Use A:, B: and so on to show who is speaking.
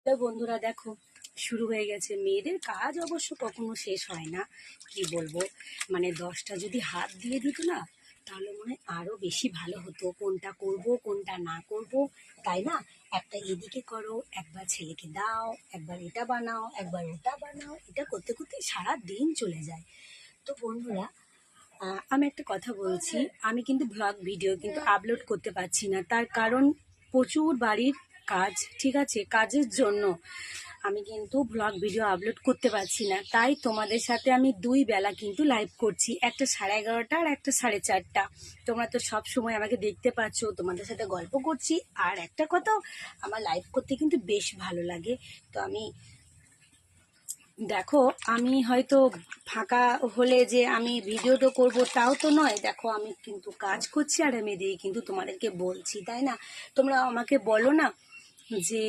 A: Hello বন্ধুরা, দেখো শুরু হয়ে গেছে। মেয়েদের কাজ অবশ্য কখনো শেষ হয় না। কি বলবো, মানে 10টা যদি হাত দিয়ে দিত না, তাহলে মনে হয় আরো বেশি ভালো হতো। কোনটা করব কোনটা না করব, তাই না? একটা এদিকে করো, একবার ছেলেকে দাও, একবার এটা বানাও, একবার ওটা বানাও, এটা করতে করতে সারা দিন চলে যায়। তো বন্ধুরা, আমি একটা কথা বলছি। আমি কিন্তু ব্লগ ভিডিও কিন্তু আপলোড করতে পারছি না, তার কারণ প্রচুর বাড়ির কাজ। ঠিক আছে, কাজের জন্য আমি কিন্তু ব্লগ ভিডিও আপলোড করতে পারছি না। তাই তোমাদের সাথে আমি দুই বেলা কিন্তু লাইভ করছি, একটা 11:30 আর একটা 4:30। তোমরা তো সব সময় আমাকে দেখতে পাচ্ছ, তোমাদের সাথে গল্প করছি। আর একটা কথা, আমার লাইভ করতে কিন্তু বেশ ভালো লাগে। তো আমি দেখো, আমি হয়তো ফাঁকা হলে যে আমি ভিডিওটা করব তাও তো নয়। দেখো, আমি কিন্তু কাজ করছি আর আমি দিয়ে কিন্তু তোমাদেরকে বলছি, তাই না? তোমরা আমাকে বলো না যে